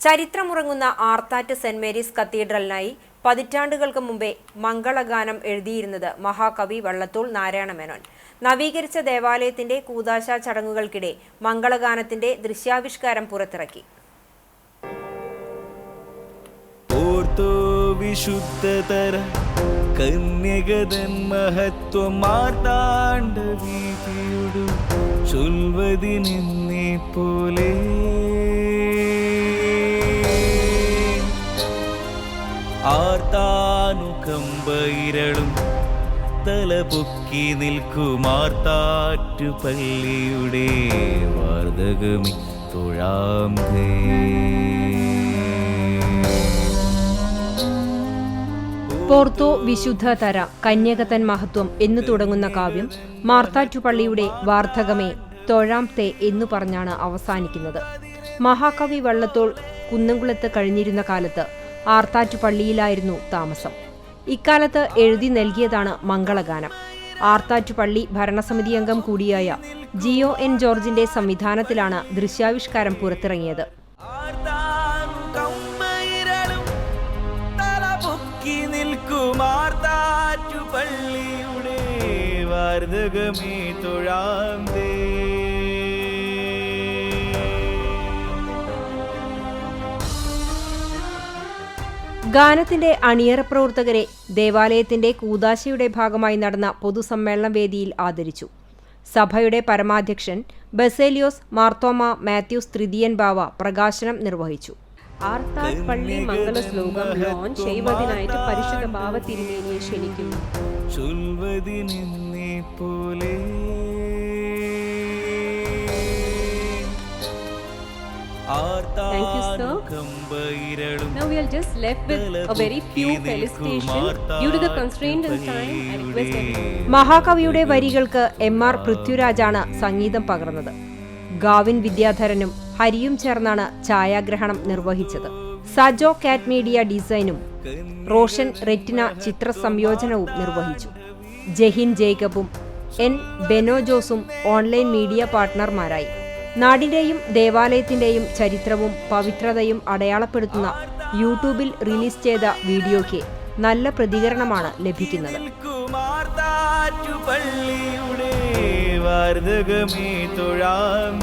ചരിത്രമുറങ്ങുന്ന Arthat saint Mary's കത്തീഡ്രലിനായി പതിറ്റാണ്ടുകൾക്ക് മുമ്പേ മംഗളഗാനം എഴുതിയിരുന്നത് മഹാകവി വള്ളത്തോൾ നാരായണമേനോൻ. നവീകരിച്ച ദേവാലയത്തിന്റെ കൂദാശ ചടങ്ങുകൾക്കിടെ മംഗളഗാനത്തിന്റെ ദൃശ്യാവിഷ്കാരം പുറത്തിറക്കി. വിശുദ്ധതര കന്യകതൻ മഹത്വം മാർത്താണ്ഡവീതിയോടു ചൊൽവതിനെ പോലെ ആർത്താനുകമ്പയിരളും തലപൊക്കി നിൽക്കുമാർത്താറ്റു പള്ളിയുടെ വാർദ്ധകമി തൊഴാം പോർത്തോ വിശുദ്ധതര കന്യകതൻ മഹത്വം എന്നു തുടങ്ങുന്ന കാവ്യം മാർത്താറ്റുപള്ളിയുടെ വാർദ്ധകമേ തൊഴാം തേ എന്നു പറഞ്ഞാണ് അവസാനിക്കുന്നത്. മഹാകവി വള്ളത്തോൾ കുന്നംകുളത്ത് കഴിഞ്ഞിരുന്ന കാലത്ത് ആർത്താറ്റുപള്ളിയിലായിരുന്നു താമസം. ഇക്കാലത്ത് എഴുതി നൽകിയതാണ് മംഗളഗാനം. ആർത്താറ്റുപള്ളി ഭരണസമിതി അംഗം കൂടിയായ ജിയോ എൻ ജോർജിന്റെ സംവിധാനത്തിലാണ് ദൃശ്യാവിഷ്കാരം പുറത്തിറങ്ങിയത്. ഗാനത്തിന്റെ അണിയറ പ്രവർത്തകരെ ദേവാലയത്തിന്റെ കൂദാശയുടെ ഭാഗമായി നടന്ന പൊതുസമ്മേളന വേദിയിൽ ആദരിച്ചു. സഭയുടെ പരമാധ്യക്ഷൻ ബസേലിയോസ് മാർത്തോമ മാത്യൂസ് തൃതീയൻ ബാവ പ്രകാശനം നിർവഹിച്ചു. ആർത്താറ്റ് പള്ളി മംഗള ശ്ലോകം ലോഞ്ച് ചെയ്യുന്നതിനായിട്ട് പരിശുദ്ധ ബാവ തിരുമേനിയെ ക്ഷണിക്കുന്നു. Thank you, sir. Now we are just left with a very few felicitations. Due to the constraint and time, I request everyone. മഹാകവിയുടെ വരികൾക്ക് എം.ആർ. പൃഥ്വിരാജാണ് സംഗീതം പകർന്നത്. ഗാവിൻ വിദ്യാധരനും ഹരിയും ചേർന്നാണ് ഛായാഗ്രഹണം നിർവഹിച്ചത്. സജോ കാറ്റ് മീഡിയ ഡിസൈനും റോഷൻ റെറ്റിന ചിത്ര സംയോജനവും നിർവഹിച്ചു. ജെഹിൻ ജേക്കബും എൻ ബെനോ ജോസും ഓൺലൈൻ മീഡിയ പാർട്ട്ണർമാരായി. നാടിന്റെയും ദേവാലയത്തിന്റെയും ചരിത്രവും പവിത്രതയും അടയാളപ്പെടുത്തുന്ന യൂട്യൂബിൽ റിലീസ് ചെയ്ത വീഡിയോയ്ക്ക് നല്ല പ്രതികരണമാണ് ലഭിക്കുന്നത്. വാർദ്ധകമേ തൊഴാം